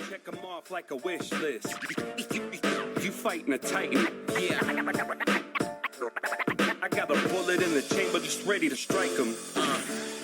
Check them off like a wish list. You fighting a titan. Yeah. I got a bullet in the chamber just ready to strike him.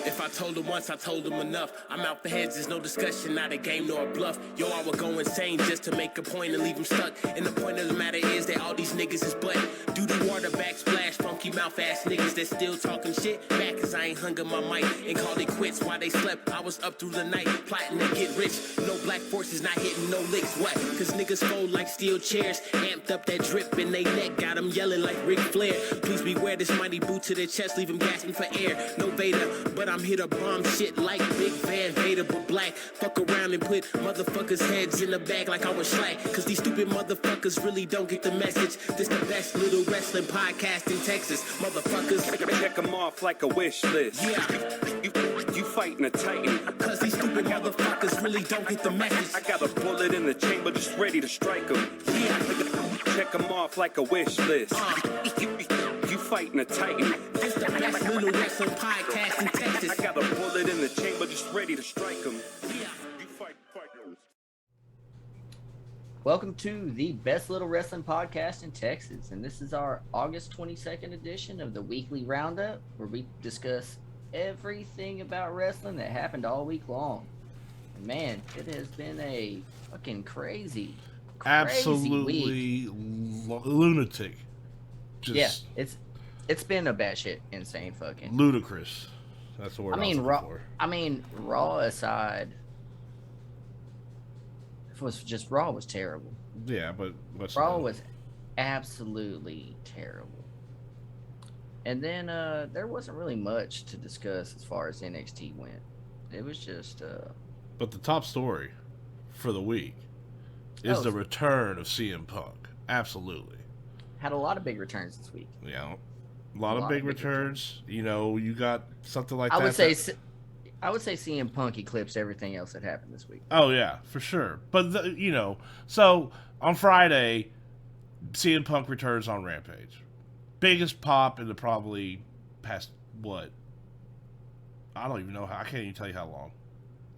If I told him once, I told him enough. I'm out the heads, there's no discussion, not a game nor a bluff. Yo, I would go insane just to make a point and leave him stuck. And the point of the matter is that all these niggas is butt. Doo-doo water backsplash, funky mouth ass niggas that still talking shit. Back cause I ain't hung up my mic and called it quits while they slept. I was up through the night, plotting to get rich. No black forces, not hitting no licks. What? Cause niggas fold like steel chairs. Amped up that drip in they neck, got them yelling like Ric Flair. Please beware this mighty boot to their chest, leave them gasping for air. No Vader, but I'm here to bomb shit like Big Van Vader, but black. Fuck around and put motherfuckers' heads in the bag like I was slack. Cause these stupid motherfuckers really don't get the message. This the best little wrestling podcast in Texas. Motherfuckers. Check them off like a wish list. Yeah. You fighting a titan. Cause these stupid motherfuckers really don't get the message. I got a bullet in the chamber just ready to strike him. Yeah. Check them off like a wish list. You fighting a titan. This the best little wrestling podcast in Texas. I got a bullet in the chamber just ready to strike him. Yeah. You fight. Welcome to the best little wrestling podcast in Texas, and this is our August 22nd edition of the weekly Roundup, where we discuss everything about wrestling that happened all week long. And man, it has been a fucking crazy absolutely week. Lunatic. Just Yeah, it's been a batshit insane fucking ludicrous. That's the word I was looking for. Raw aside, Raw was terrible. Yeah, but Raw was absolutely terrible. And then there wasn't really much to discuss as far as NXT went. It was just But the top story for the week is the return of CM Punk. Absolutely. Had a lot of big returns this week. Yeah. A lot of big returns. You know, you got something like I that. I would say CM Punk eclipsed everything else that happened this week. Oh, yeah, for sure. But, so on Friday, CM Punk returns on Rampage. Biggest pop in the probably past, what? I don't even know how. I can't even tell you how long.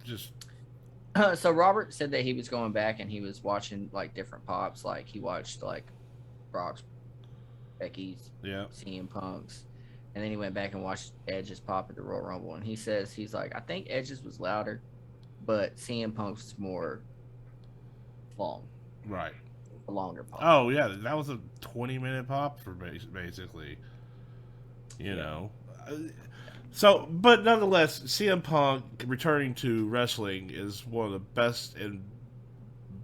Just. So Robert said that he was going back and he was watching, like, different pops. Like, he watched, like, Brock's, Becky's, CM Punk's. And then he went back and watched Edge's pop at the Royal Rumble. And he says, he's like, I think Edge's was louder, but CM Punk's was more long. Right. A longer pop. Oh, yeah. That was a 20-minute pop for basically. You know. So, but nonetheless, CM Punk returning to wrestling is one of the best and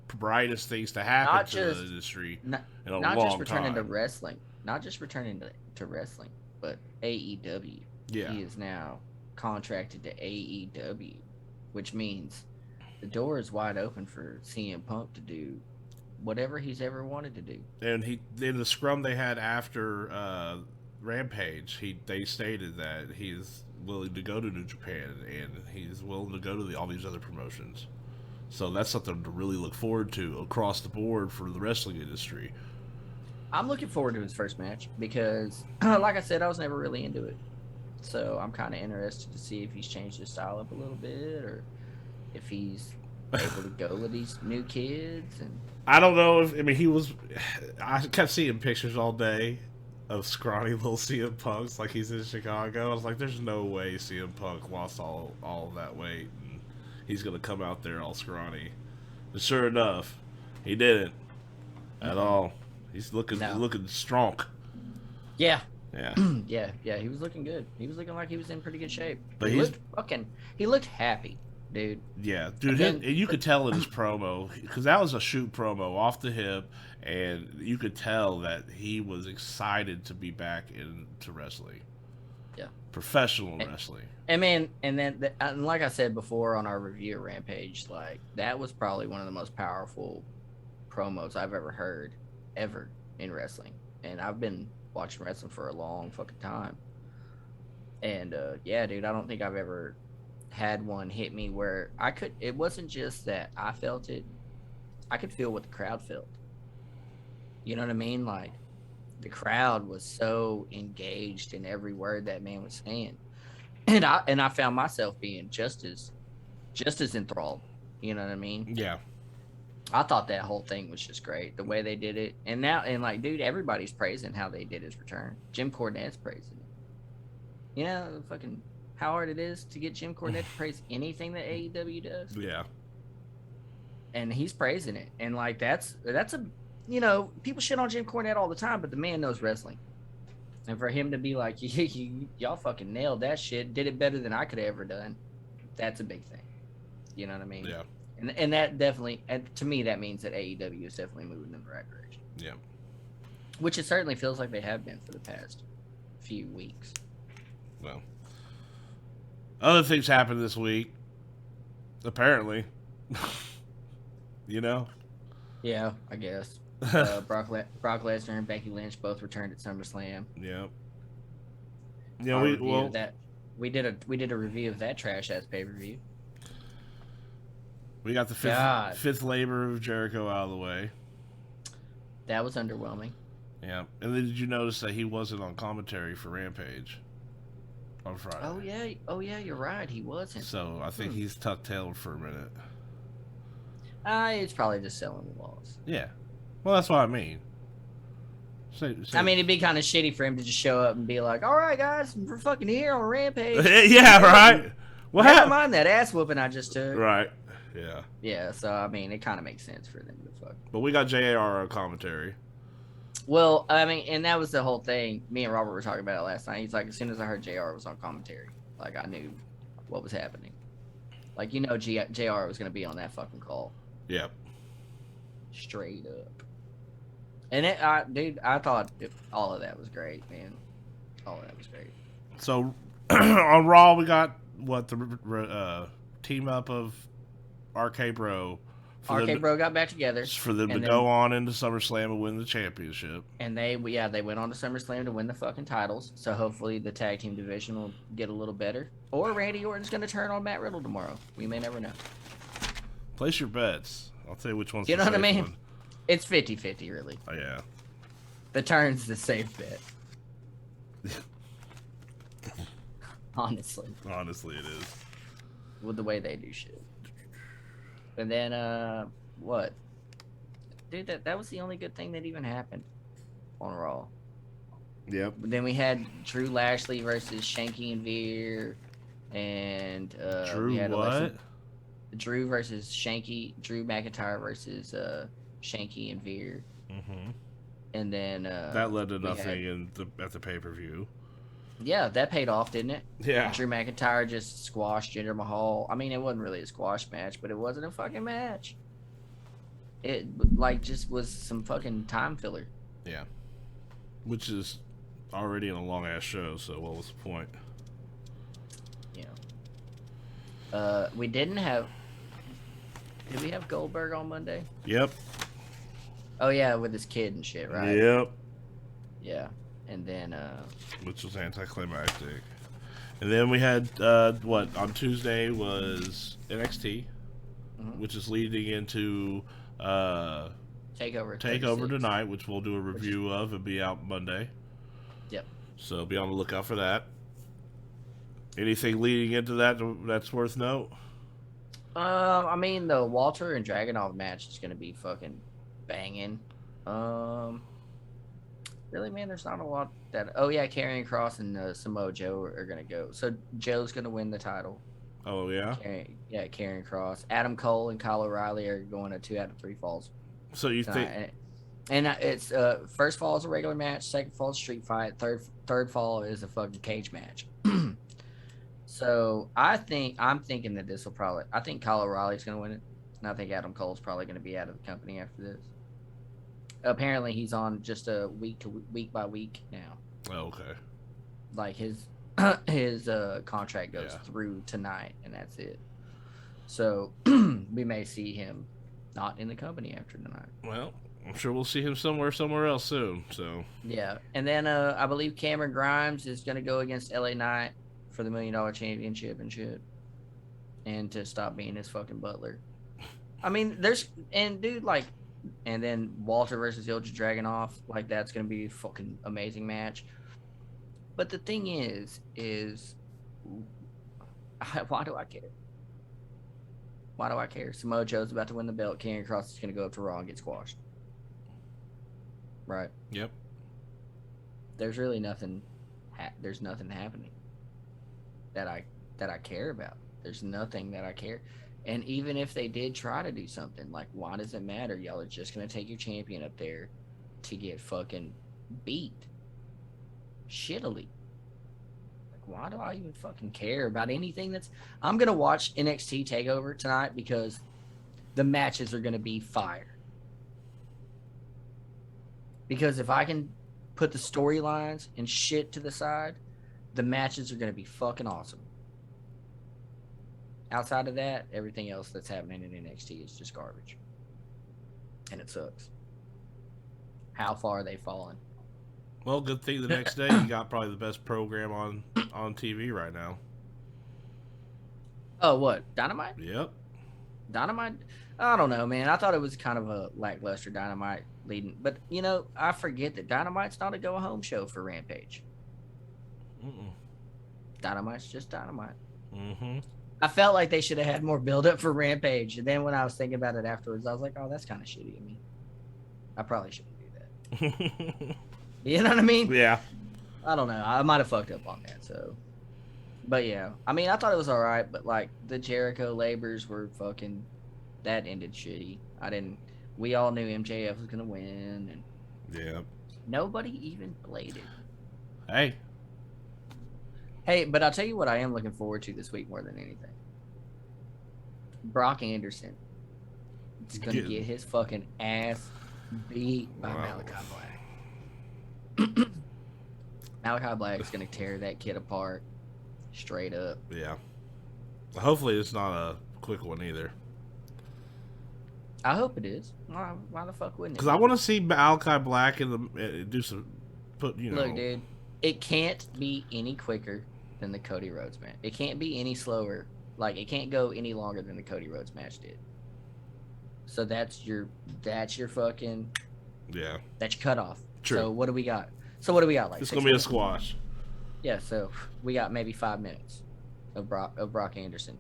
brightest things to happen to the industry in a long time. Not just returning to wrestling. Not just returning to wrestling. But AEW. Yeah. He is now contracted to AEW, which means the door is wide open for CM Punk to do whatever he's ever wanted to do. And in the scrum they had after Rampage, they stated that he's willing to go to New Japan and he's willing to go to all these other promotions. So that's something to really look forward to across the board for the wrestling industry. I'm looking forward to his first match because, like I said, I was never really into it. So I'm kind of interested to see if he's changed his style up a little bit or if he's able to go with these new kids. And I don't know I kept seeing pictures all day of scrawny little CM Punks like he's in Chicago. I was like, there's no way CM Punk lost all of that weight and he's going to come out there all scrawny. And sure enough, he didn't at all. He's looking strong. Yeah. Yeah. yeah, he was looking good. He was looking like he was in pretty good shape. But he looked happy, dude. Yeah, dude, you could tell in his promo, because that was a shoot promo off the hip, and you could tell that he was excited to be back into wrestling. Yeah. Professional wrestling. And like I said before on our review of Rampage, like, that was probably one of the most powerful promos I've ever heard. Ever in wrestling, and I've been watching wrestling for a long fucking time, and yeah, dude, I don't think I've ever had one hit me where it wasn't just that I felt it, I could feel what the crowd felt. You know what I mean? Like, the crowd was so engaged in every word that man was saying, and I found myself being just as enthralled. You know what I mean? Yeah. I thought that whole thing was just great, the way they did it. And now, and like, dude, everybody's praising how they did his return. Jim Cornette's praising it. You know, fucking how hard it is to get Jim Cornette to praise anything that AEW does. Yeah. And he's praising it. And like, that's a, you know, people shit on Jim Cornette all the time, but the man knows wrestling. And for him to be like, y'all fucking nailed that shit, did it better than I could have ever done. That's a big thing. You know what I mean? Yeah. And that definitely, and to me, that means that AEW is definitely moving in the right direction. Yeah. Which it certainly feels like they have been for the past few weeks. Well, other things happened this week. Apparently. You know? Yeah, I guess. Brock Lesnar and Becky Lynch both returned at SummerSlam. Yeah. Yeah, we did a review of that trash ass pay-per-view. We got the fifth labor of Jericho out of the way. That was underwhelming. Yeah. And then did you notice that he wasn't on commentary for Rampage on Friday? Oh yeah, you're right. He wasn't. So I think he's tuck-tailed for a minute. It's probably just selling the loss. Yeah. Well, that's what I mean. I mean, it'd be kind of shitty for him to just show up and be like, "All right, guys, we're fucking here on Rampage." Yeah, right. What Never happened? mind that ass whooping I just took. Right. Yeah. Yeah. So I mean, it kind of makes sense for them to fuck. But we got JR on commentary. Well, I mean, and that was the whole thing. Me and Robert were talking about it last night. He's like, as soon as I heard JR was on commentary, like I knew what was happening. Like, you know, JR was gonna be on that fucking call. Yep. Straight up. And I thought all of that was great, man. All of that was great. So on Raw, we got the team up of RK Bro. RK Bro got back together for them to go on into SummerSlam and win the championship. And they went on to SummerSlam to win the fucking titles. So hopefully the tag team division will get a little better. Or Randy Orton's going to turn on Matt Riddle tomorrow. We may never know. Place your bets. I'll tell you which one's you know the what I safe mean? one. It's 50-50, really. Oh, yeah. The turn's the safe bet. Honestly. Honestly, it is. With the way they do shit. And then, what? Dude, that was the only good thing that even happened on Raw. Yep. But then we had Drew Lashley versus Shanky and Veer. And, Drew we had what? Drew versus Shanky. Drew McIntyre versus, Shanky and Veer. Mm-hmm. And then, that led to nothing at the pay-per-view. Yeah, that paid off, didn't it? Yeah. Drew McIntyre just squashed Jinder Mahal. I mean, it wasn't really a squash match, but it wasn't a fucking match. It, like, just was some fucking time filler. Yeah. Which is already in a long-ass show, so what was the point? Yeah. We didn't have... Did we have Goldberg on Monday? Yep. Oh, yeah, with his kid and shit, right? Yep. Yeah. And then, which was anticlimactic. And then we had, on Tuesday was NXT, which is leading into, Takeover 36. Tonight, which we'll do a review of and be out Monday. Yep. So be on the lookout for that. Anything leading into that that's worth note? I mean, the Walter and Dragunov match is going to be fucking banging. Really, man, there's not a lot that... Oh, yeah, Karrion Kross and Samoa Joe are going to go. So, Joe's going to win the title. Oh, yeah? Karrion Kross. Adam Cole and Kyle O'Reilly are going to 2 out of 3 falls. So, you think... And it's... first fall is a regular match. Second fall is a street fight. Third fall is a fucking cage match. So, I'm thinking that this will probably... I think Kyle O'Reilly's going to win it. And I think Adam Cole's probably going to be out of the company after this. Apparently, he's on just a week by week now. Oh, okay. Like his contract goes through tonight, and that's it. So we may see him not in the company after tonight. Well, I'm sure we'll see him somewhere else soon. So yeah, and then I believe Cameron Grimes is going to go against LA Knight for the $1 Million Championship and shit, and to stop being his fucking butler. I mean, and then Walter versus Ilja Dragunov, like, that's going to be a fucking amazing match. But the thing is, why do I care? Why do I care? Samoa Joe's about to win the belt. Karrion Kross is going to go up to Raw and get squashed. Right. Yep. There's really nothing. There's nothing happening that I care about. There's nothing that I care. And even if they did try to do something, like, why does it matter? Y'all are just going to take your champion up there to get fucking beat shittily. Like, why do I even fucking care about anything that's... I'm going to watch NXT TakeOver tonight because the matches are going to be fire. Because if I can put the storylines and shit to the side, the matches are going to be fucking awesome. Outside of that, everything else that's happening in NXT is just garbage. And it sucks. How far they've fallen. Well, good thing the next day you got probably the best program on TV right now. Oh, what? Dynamite? Yep. Dynamite? I don't know, man. I thought it was kind of a lackluster Dynamite leading. But, you know, I forget that Dynamite's not a go-home show for Rampage. Mm-mm. Dynamite's just Dynamite. Mm-hmm. I felt like they should have had more build-up for Rampage. And then when I was thinking about it afterwards, I was like, oh, that's kind of shitty of me. I probably shouldn't do that. You know what I mean? Yeah. I don't know. I might have fucked up on that, so... But yeah, I mean, I thought it was all right, but like the Jericho labors were fucking... That ended shitty. We all knew MJF was gonna win, and Yeah. nobody even played it. Hey. Hey, but I'll tell you what I am looking forward to this week more than anything. Brock Anderson is gonna get his fucking ass beat by Malachi Black. Malachi Black is gonna tear that kid apart, straight up. Yeah. Hopefully it's not a quick one either. I hope it is. Why the fuck wouldn't it? Because I want to see Malachi Black do some, Look, dude, it can't be any quicker than the Cody Rhodes match. It can't be any slower. Like, it can't go any longer than the Cody Rhodes match did. So that's your fucking... Yeah. That's your cutoff. True. So what do we got? Like, it's gonna be a squash. Yeah, so we got maybe 5 minutes of Brock Anderson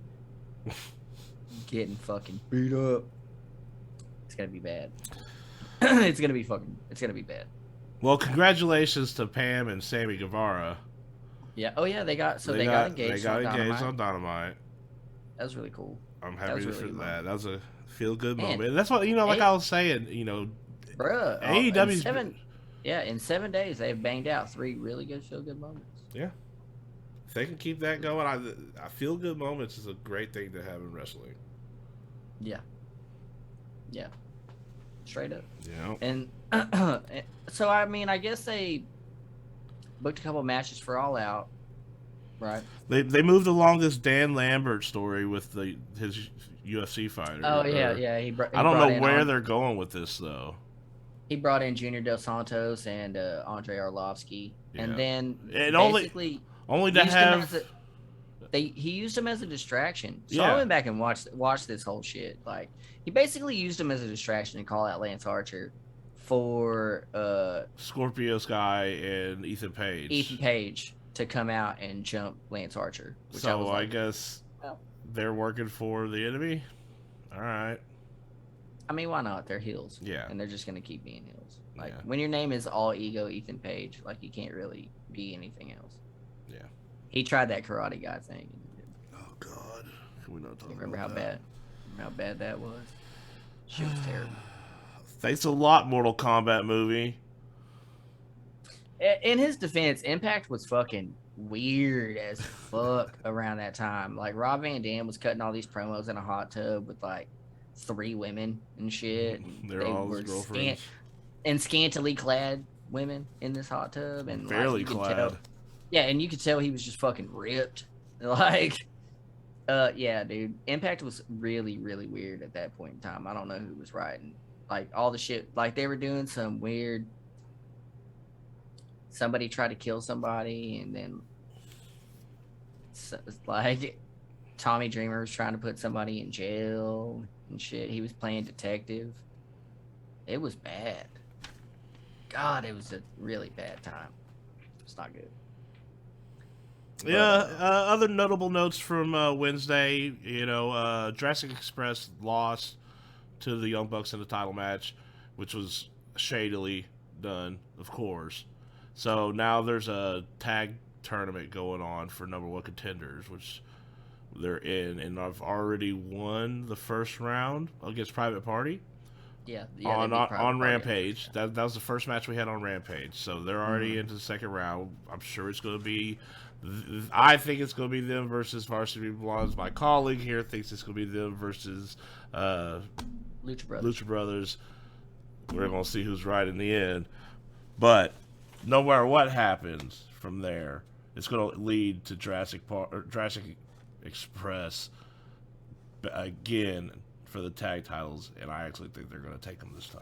getting fucking beat up. It's gonna be bad. It's gonna be bad. Well, congratulations to Pam and Sammy Guevara. Yeah. Oh yeah, they got engaged. They got engaged on Dynamite. That was really cool. I'm happy for that. That was a feel good Man, moment. And that's what like I was saying. Bruh. AEW's in 7 days they've banged out 3 really good feel good moments. Yeah. If they can keep that going, I feel good moments is a great thing to have in wrestling. Yeah. Yeah. Straight up. Yeah. And so I mean, I guess they booked a couple matches for All Out, right? They moved along this Dan Lambert story with his UFC fighter. Oh yeah. I don't know where they're going with this though. He brought in Junior Dos Santos and Andre Arlovsky, and then he used him as a distraction. So Yeah. I went back and watched this whole shit. Like, he basically used him as a distraction to call out Lance Archer for Scorpio Sky and Ethan Page to come out and jump Lance Archer. Which So I I guess they're working for the enemy. All right. I mean, why not? They're heels. Yeah. And they're just gonna keep being heels. Like, Yeah. when your name is all ego Ethan Page, like, you can't really be anything else. Yeah. He tried that Karate Guy thing. Oh God. Can we not talk Remember about how bad that was? Shit was terrible. Thanks a lot, Mortal Kombat movie. In his defense, Impact was fucking weird as fuck around that time. Like, Rob Van Dam was cutting all these promos in a hot tub with like 3 women and shit. And They're all his girlfriends. Scantily clad women in this hot tub, and Barely you could clad. tell- yeah, and you could tell he was just fucking ripped. Like, yeah, dude. Impact was really, really weird at that point in time. I don't know who was writing. Like, all the shit. Like, they were doing some weird. Somebody tried to kill somebody, and then, like, Tommy Dreamer was trying to put somebody in jail and shit. He was playing detective. It was bad. God, it was a really bad time. It's not good. Yeah, other notable notes from Wednesday, Jurassic Express lost to the Young Bucks in the title match, which was shadily done, of course. So now there's a tag tournament going on for number one contenders, which they're in, and I've already won the first round against Private Party Yeah, on they beat Private Party Rampage. That was the first match we had on Rampage, so they're already into the second round. I'm sure it's going to be. I think it's going to be them versus Varsity Blondes. My colleague here thinks it's going to be them versus Lucha Brothers. We're going to see who's right in the end. But no matter what happens from there, it's going to lead to Jurassic Express again for the tag titles, and I actually think they're going to take them this time.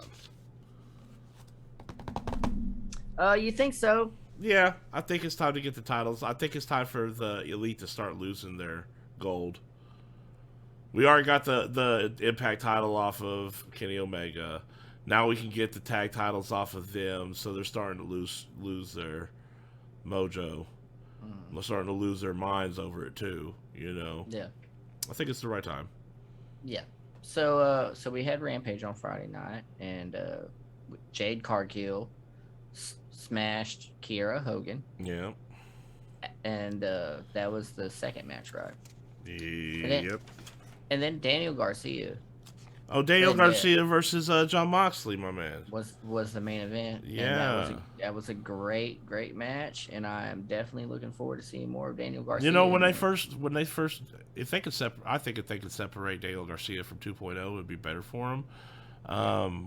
You think so? Yeah, I think it's time to get the titles. I think it's time for the Elite to start losing their gold. We already got the Impact title off of Kenny Omega. Now we can get the tag titles off of them, so they're starting to lose their mojo. They're starting to lose their minds over it too. Yeah. I think it's the right time. Yeah. So we had Rampage on Friday night, and Jade Cargill smashed Kiera Hogan. Yeah. And that was the second match, right? Yep. And then Daniel Garcia. Oh, Daniel Garcia versus John Moxley, my man. Was the main event. Yeah. And that was a great match, and I am definitely looking forward to seeing more of Daniel Garcia. When they first, if they could separate, I think if they could separate Daniel Garcia from 2.0, it would be better for him.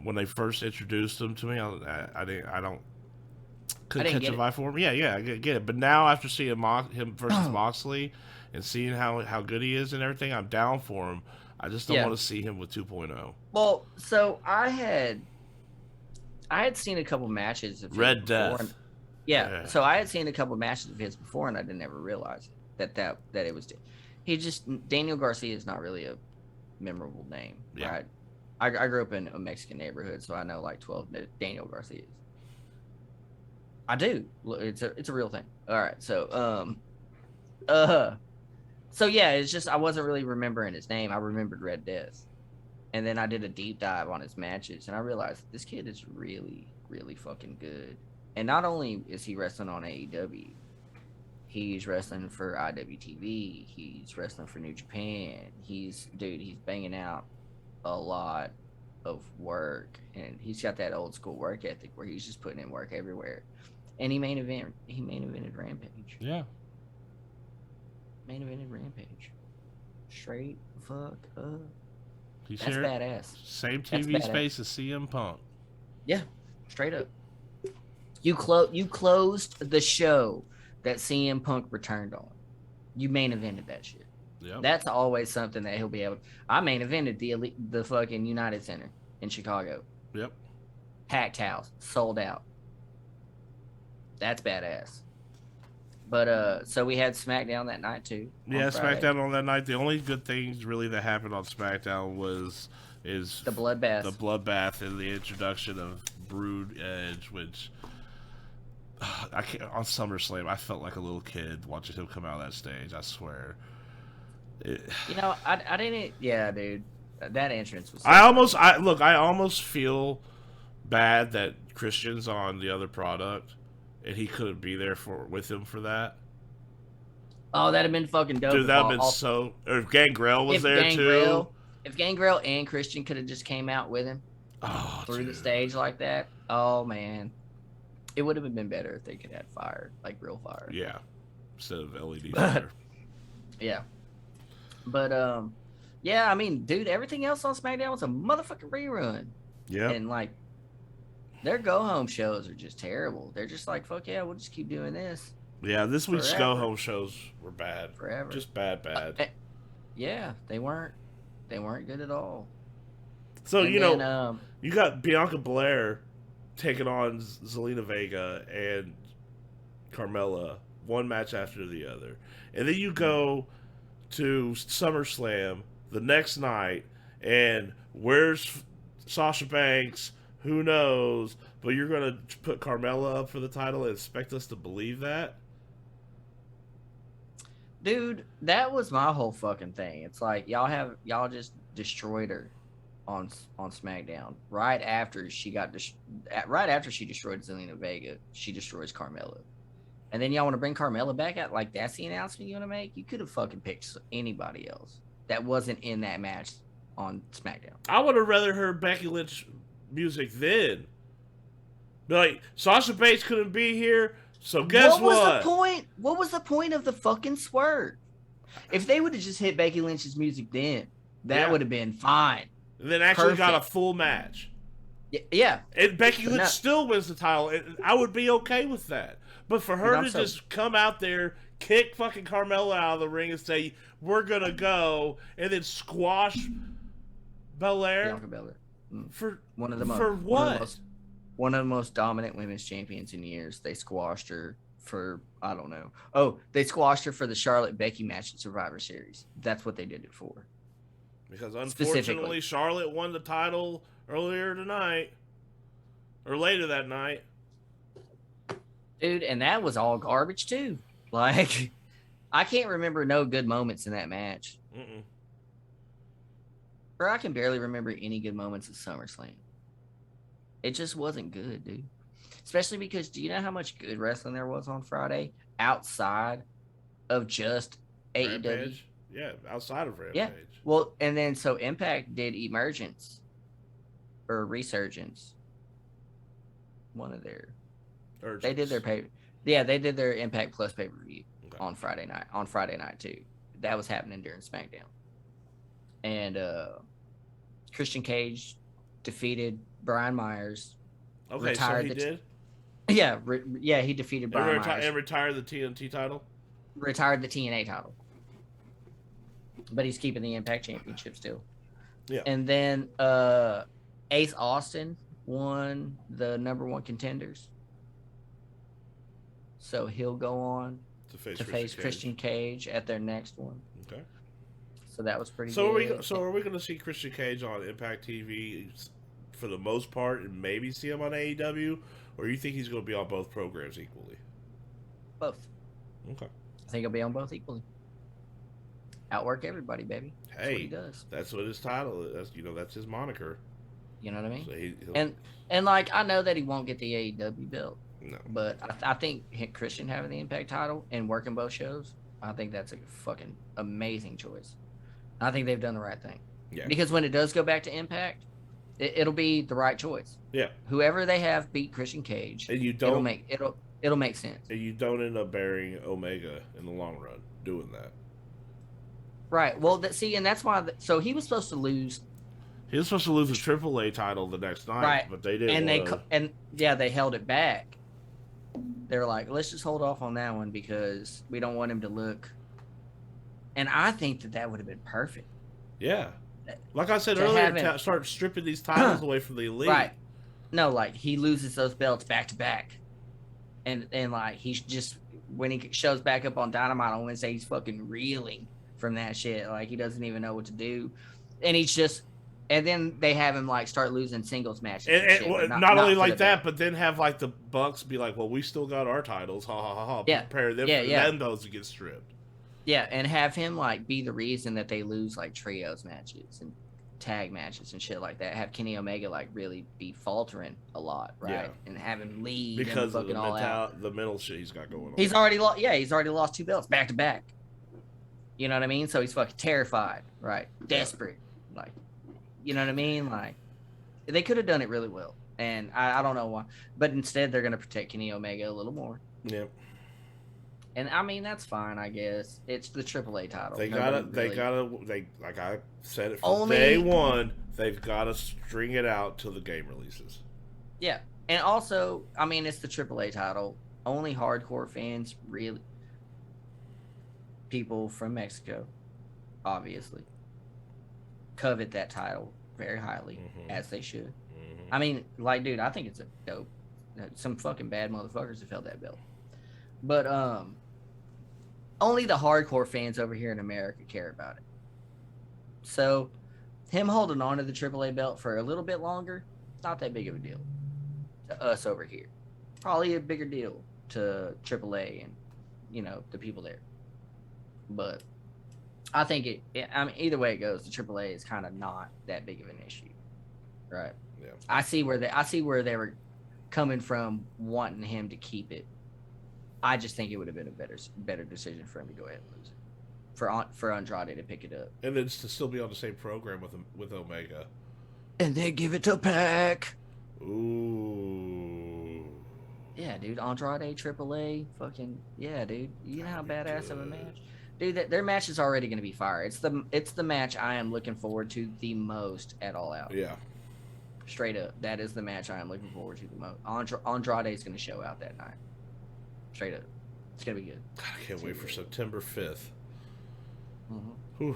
When they first introduced him to me, couldn't catch a vibe for him. Yeah, I get it. But now after seeing him versus Moxley and seeing how good he is and everything, I'm down for him. I just don't want to see him with 2.0. Well, so I had seen a couple matches of Red Death. Yeah, so I had seen a couple matches of his before, and I didn't ever realize that it was. Daniel Garcia is not really a memorable name, right? I grew up in a Mexican neighborhood, so I know like 12 Daniel Garcias. I do. It's a real thing. All right, so So yeah, it's just I wasn't really remembering his name. I remembered Red Death, and then I did a deep dive on his matches, and I realized this kid is really, really fucking good. And not only is he wrestling on AEW, he's wrestling for IWTV. He's wrestling for New Japan. He's banging out a lot of work, and he's got that old school work ethic where he's just putting in work everywhere. And he main evented Rampage. Yeah. Main evented Rampage. Straight fuck up. That's badass. Same TV space as CM Punk. Yeah, straight up. You closed the show that CM Punk returned on. You main evented that shit. Yep. That's always something that he'll be able. I main evented the fucking United Center in Chicago. Yep. Packed house, sold out. That's badass. But so we had SmackDown that night too. Yeah, SmackDown on that night. The only good things really that happened on SmackDown is the bloodbath. The bloodbath and the introduction of Brood Edge, which on SummerSlam I felt like a little kid watching him come out of that stage. I swear. I didn't. Yeah, dude, that entrance was. I almost feel bad that Christian's on the other product. And he couldn't be there with him for that. Oh, that'd have been fucking dope. Dude, that'd have been so. Or if Gangrel was there too. If Gangrel and Christian could have just came out with him through the stage like that, oh man, it would have been better if they could have fire, like real fire. Yeah, instead of LED fire. Yeah, but yeah, I mean, dude, everything else on SmackDown was a motherfucking rerun. Yeah, and like. Their go-home shows are just terrible. They're just like, fuck yeah, we'll just keep doing this. Yeah, this week's go-home shows were bad. Forever. Just bad. Yeah, they weren't good at all. So, you got Bianca Belair taking on Zelina Vega and Carmella, one match after the other. And then you go to SummerSlam the next night, and where's Sasha Banks? Who knows? But you're going to put Carmella up for the title and expect us to believe that? Dude, that was my whole fucking thing. It's like y'all just destroyed her on SmackDown right after she right after she destroyed Zelina Vega. She destroys Carmella, and then y'all want to bring Carmella back out? Like that's the announcement you want to make? You could have fucking picked anybody else that wasn't in that match on SmackDown. I would have rather heard Becky Lynch music then. Be like, Sasha Banks couldn't be here, so guess what? What was the point? What was the point of the fucking swerve? If they would have just hit Becky Lynch's music then, that would have been fine. And then actually Perfect. got a full match. Yeah. And Becky Lynch still wins the title. I would be okay with that. But for her to just come out there, kick fucking Carmella out of the ring and say, we're going to go, and then squash Belair. Bianca Belair. For one of the most, for what? One of the most dominant women's champions in years. They squashed her for, I don't know. Oh, they squashed her for the Charlotte Becky match at Survivor Series. That's what they did it for. Because unfortunately, Charlotte won the title earlier tonight. Or later that night. Dude, and that was all garbage too. Like, I can't remember no good moments in that match. Bro, I can barely remember any good moments at SummerSlam. It just wasn't good, dude. Especially because, do you know how much good wrestling there was on Friday outside of just AEW? Yeah, outside of Rampage. Yeah. Well, and then so Impact did Emergence or Resurgence. One of their Urgence. They did their they did their Impact Plus pay-per-view on Friday night. On Friday night too. That was happening during SmackDown. And Christian Cage defeated Brian Myers. Okay, so he did? Yeah, he defeated Brian Myers. And retired the TNT title? Retired the TNA title. But he's keeping the Impact Championship still. Yeah. And then Ace Austin won the number one contenders. So he'll go on to face Christian Cage at their next one. Okay. So that was pretty good. Are we going to see Christian Cage on Impact TV for the most part and maybe see him on AEW? Or you think he's going to be on both programs equally? Both. Okay. I think he'll be on both equally. Outwork everybody, baby. That's what he does. That's what his title is. That's his moniker. You know what I mean? So and like, I know that he won't get the AEW belt. No. But I think Christian having the Impact title and working both shows, I think that's a fucking amazing choice. I think they've done the right thing. Yeah. Because when it does go back to Impact, it'll be the right choice. Yeah. Whoever they have beat Christian Cage, and you don't it'll make sense. And you don't end up burying Omega in the long run doing that. Right. Well, and that's why. So he was supposed to lose. He was supposed to lose his AAA title the next night, right? But they didn't. And they held it back. They were like, let's just hold off on that one because we don't want him to look. And I think that would have been perfect. Yeah. Like I said earlier, start stripping these titles away from the Elite. Right. No, like he loses those belts back to back. And like he's just, when he shows back up on Dynamite on Wednesday, he's fucking reeling from that shit. Like he doesn't even know what to do. And he's just, and then they have him like start losing singles matches. And not only like that, but then have like the Bucks be like, well, we still got our titles. Ha ha ha ha. Yeah. Prepare them for them those to get stripped. Yeah, and have him like be the reason that they lose like trios matches and tag matches and shit like that. Have Kenny Omega like really be faltering a lot, right? Yeah. And have him lead because of the mental shit he's got going on. He's already lost 2 belts back to back. You know what I mean? So he's fucking terrified, right? Desperate, like, you know what I mean? Like, they could have done it really well, and I don't know why, but instead they're gonna protect Kenny Omega a little more. Yep. And I mean that's fine, I guess. It's the AAA title. They like I said it from day one. They've got to string it out till the game releases. Yeah, and also, I mean, it's the AAA title. Only hardcore fans, really, people from Mexico, obviously, covet that title very highly, as they should. Mm-hmm. I mean, like, dude, I think it's a dope. Some fucking bad motherfuckers have held that belt, but only the hardcore fans over here in America care about it. So, him holding on to the AAA belt for a little bit longer, not that big of a deal to us over here. Probably a bigger deal to AAA and, the people there. But I think I mean, either way it goes, the AAA is kind of not that big of an issue, right? Yeah. I see where they were coming from, wanting him to keep it. I just think it would have been a better decision for him to go ahead and lose it, for Andrade to pick it up, And then to still be on the same program with Omega. and then give it to Pac. Ooh. Yeah, dude, Andrade AAA, fucking yeah, dude. You know how That'd be badass of a good. match, dude. Their match is already going to be fire. It's the match I am looking forward to the most at All Out. Yeah. Straight up, that is the match I am looking forward to the most. Andrade is going to show out that night. Straight up, it's going to be good. God, I can't wait for September 5th. Mm-hmm.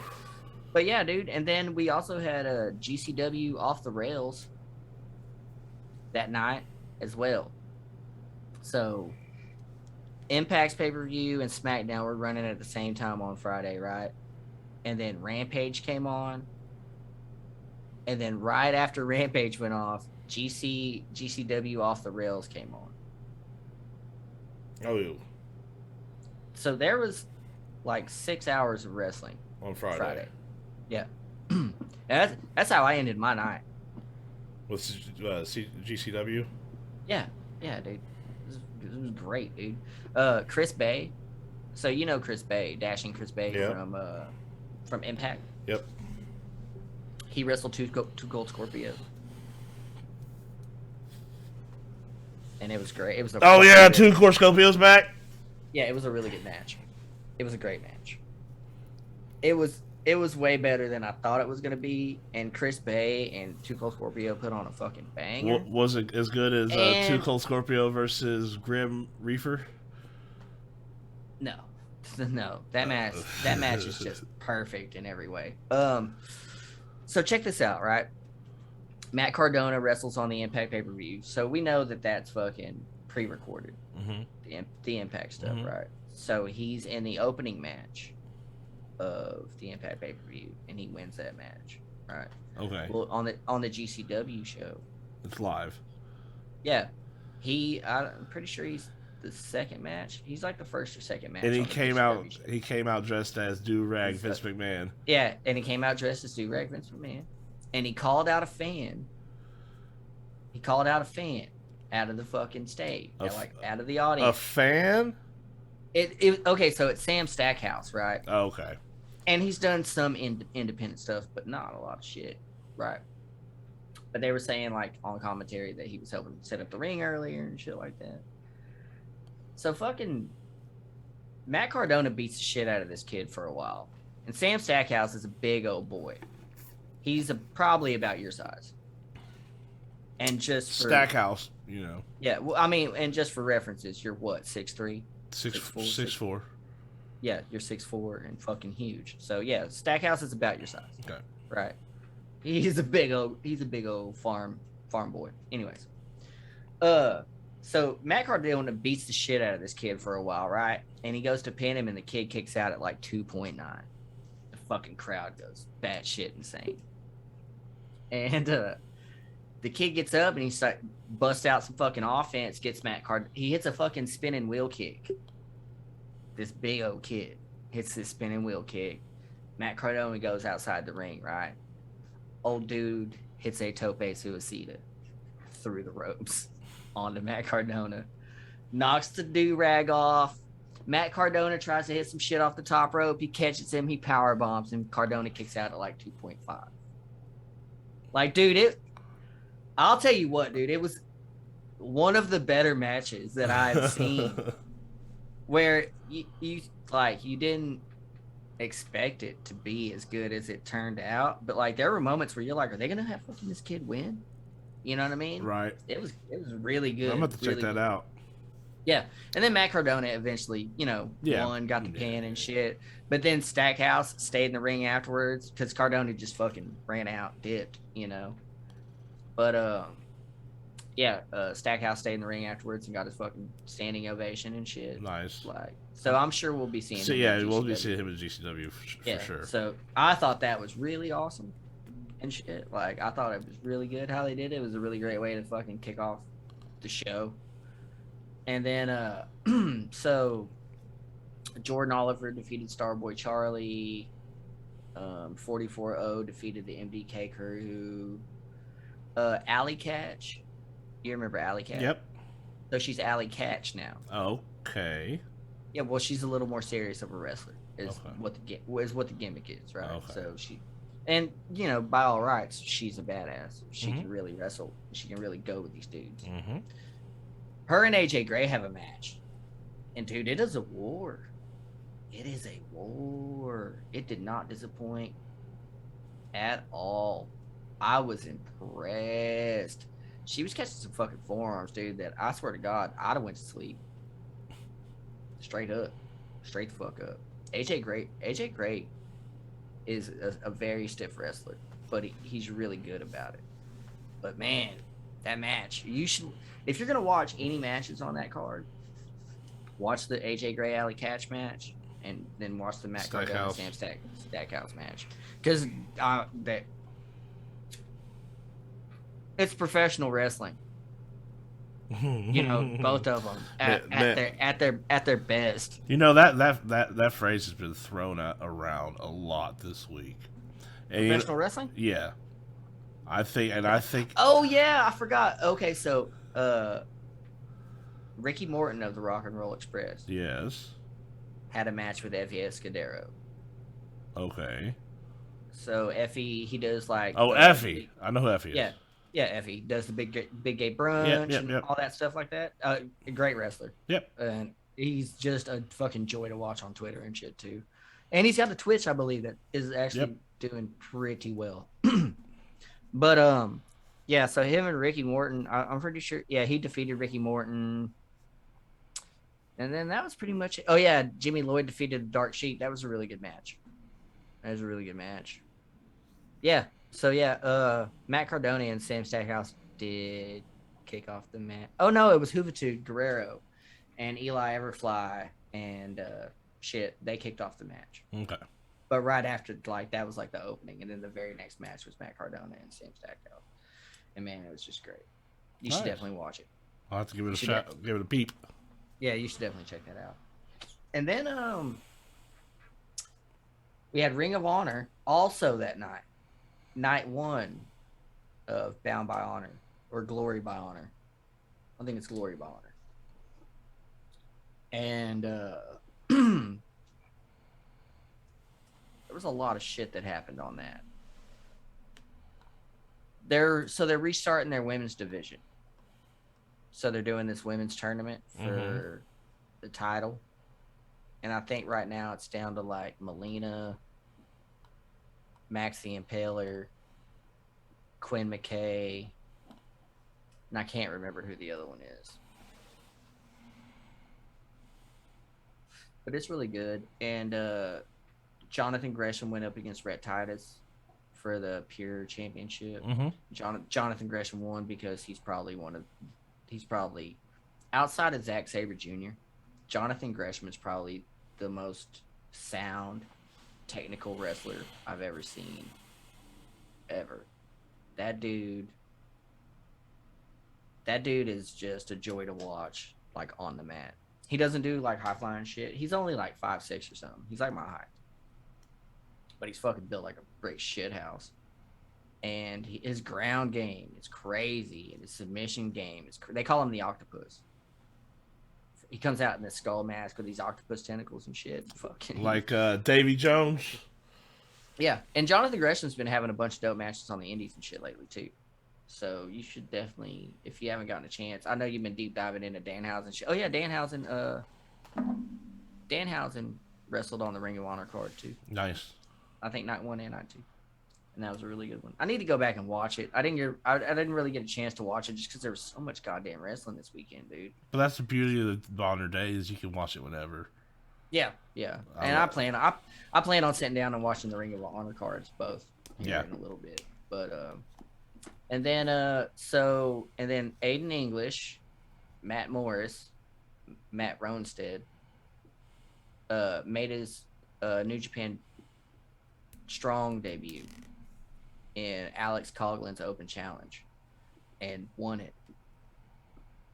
But yeah, dude, and then we also had a GCW off the rails that night as well. So Impact's pay-per-view and SmackDown were running at the same time on Friday, right? And then Rampage came on. And then right after Rampage went off, GCW off the rails came on. Oh, yeah. So there was like 6 hours of wrestling On Friday. Yeah. That's how I ended my night. With GCW? Yeah, dude. It was great, dude. Chris Bay. So you know Chris Bay, Dashing Chris Bay from Impact. Yep. He wrestled two Gold Scorpios. And it was great. It was Oh yeah, two Core Scorpios back. Yeah, it was a really good match. It was a great match. It was way better than I thought it was gonna be, and Chris Bay and Two Cold Scorpio put on a fucking banger. Was it as good as Two Cold Scorpio versus Grim Reaper? No, that match is just perfect in every way. So check this out, right? Matt Cardona wrestles on the Impact pay-per-view, so we know that that's fucking pre-recorded. Mm-hmm. The Impact stuff, right? So he's in the opening match of the Impact pay-per-view, and he wins that match, right? Okay. Well, on the GCW show, it's live. Yeah, I'm pretty sure he's the second match. He's like the first or second match. And he on the came GCW out. show. He came out dressed as Do-Rag Vince McMahon. Yeah, and he came out dressed as Do-Rag Vince McMahon, and he called out a fan. He called out a fan out of the fucking stage, out of the audience. A fan? Okay, so it's Sam Stackhouse, right? Oh, okay. And he's done some independent stuff, but not a lot of shit, right? But they were saying, like, on commentary that he was helping set up the ring earlier and shit like that. So fucking Matt Cardona beats the shit out of this kid for a while. And Sam Stackhouse is a big old boy. He's probably about your size. And just for... Stackhouse, you know. Yeah, well, I mean, and just for references, you're what, 6'3"? 6'4". Yeah, you're 6'4" and fucking huge. So yeah, Stackhouse is about your size. Okay. Right. He's a big old farm boy. Anyways. So Matt Cardona beats the shit out of this kid for a while, right? And he goes to pin him and the kid kicks out at like 2.9. The fucking crowd goes batshit insane. And the kid gets up and he busts out some fucking offense, gets he hits a fucking spinning wheel kick. This big old kid hits this spinning wheel kick. Matt Cardona goes outside the ring, right? Old dude hits a tope suicida through the ropes onto Matt Cardona. Knocks the do-rag off. Matt Cardona tries to hit some shit off the top rope. He catches him. He power bombs him. Cardona kicks out at like 2.5. Like, dude, I'll tell you what, dude. It was one of the better matches that I've seen where you didn't expect it to be as good as it turned out, but like there were moments where you're like, are they gonna have fucking this kid win? You know what I mean? Right. It was really good. I'm about to check that out. Yeah, and then Matt Cardona eventually, won, got the pin and shit. But then Stackhouse stayed in the ring afterwards because Cardona just fucking ran out, dipped, But Stackhouse stayed in the ring afterwards and got his fucking standing ovation and shit. Nice. So I'm sure we'll be seeing. So yeah, we'll be seeing him at GCW for sure. So I thought that was really awesome and shit. Like I thought it was really good how they did it. It was a really great way to fucking kick off the show. And then so Jordan Oliver defeated Starboy Charlie. 44-0 defeated the MDK crew. Alley Catch. You remember Alley Catch? Yep. So she's Alley Catch now. Okay. Yeah, well, she's a little more serious of a wrestler. Is Okay. what the gimmick is, right? Okay. So she, and by all rights, she's a badass. She Mhm. can really wrestle. She can really go with these dudes. Mm-hmm. Her and AJ Gray have a match, and dude, it is a war. It is a war. It did not disappoint at all. I was impressed. She was catching some fucking forearms, dude, that I swear to God, I'd have went to sleep. Straight up. Straight the fuck up. AJ Gray is a very stiff wrestler, but he's really good about it. But man, that match, you should, if you're gonna watch any matches on that card, watch the AJ Gray Alley Catch match, and then watch the Matt Cardona Sam Stackhouse match, because that it's professional wrestling. Both of them at their best. That phrase has been thrown around a lot this week. And, Professional wrestling? Yeah. I think. Oh yeah, I forgot. Okay, so Ricky Morton of the Rock and Roll Express Yes. had a match with Effie Escudero. Okay. So Effie, he does like Effie. I know who Effie is. Yeah, Effie does the big gay brunch and all that stuff like that. A great wrestler. Yep. And he's just a fucking joy to watch on Twitter and shit too. And he's got a Twitch, I believe, that is actually doing pretty well. But yeah. So him and Ricky Morton, I'm pretty sure. Yeah, he defeated Ricky Morton. And then that was pretty much it. Oh yeah, Jimmy Lloyd defeated the Dark Sheet. That was a really good match. Yeah. So yeah, Matt Cardona and Sam Stackhouse did kick off the match. Oh no, it was Juventud Guerrero and Eli Everfly and they kicked off the match. Okay. But right after, like, that was like the opening, and then the very next match was Matt Cardona and Sam Stackhouse. And man, it was just great. You should definitely watch it. I'll have to give it a shot. Give it a peep. Yeah, you should definitely check that out. And then we had Ring of Honor also that night. Night 1 of Bound by Honor or Glory by Honor. I think it's Glory by Honor. And there was a lot of shit that happened on that. They're restarting their women's division. So they're doing this women's tournament for the title. And I think right now it's down to like Melina, Maxie Impaler, Quinn McKay, and I can't remember who the other one is. But it's really good. And Jonathan Gresham went up against Rhett Titus for the Pure Championship. Jonathan Gresham won because he's probably outside of Zack Sabre Jr., Jonathan Gresham is probably the most sound technical wrestler I've ever seen. Ever. That dude is just a joy to watch, like, on the mat. He doesn't do like high flying shit. He's only like 5'6" or something. He's like my height. But he's fucking built like a great shit house. And his ground game is crazy, and his submission game is they call him the octopus. He comes out in this skull mask with these octopus tentacles and shit. Fucking like Davy Jones. Yeah, and Jonathan Gresham's been having a bunch of dope matches on the indies and shit lately too. So you should definitely, if you haven't gotten a chance, I know you've been deep diving into Danhausen shit. Oh yeah, Danhausen wrestled on the Ring of Honor card too. Nice. I think night 1 and night 2. And that was a really good one. I need to go back and watch it. I didn't really get a chance to watch it just because there was so much goddamn wrestling this weekend, dude. But that's the beauty of the modern days. You can watch it whenever. Yeah. And I plan on sitting down and watching the Ring of Honor cards both here in a little bit. But and then Aiden English, Matt Morris, Matt Ronstead made his New Japan Strong debut in Alex Coughlin's Open Challenge and won it.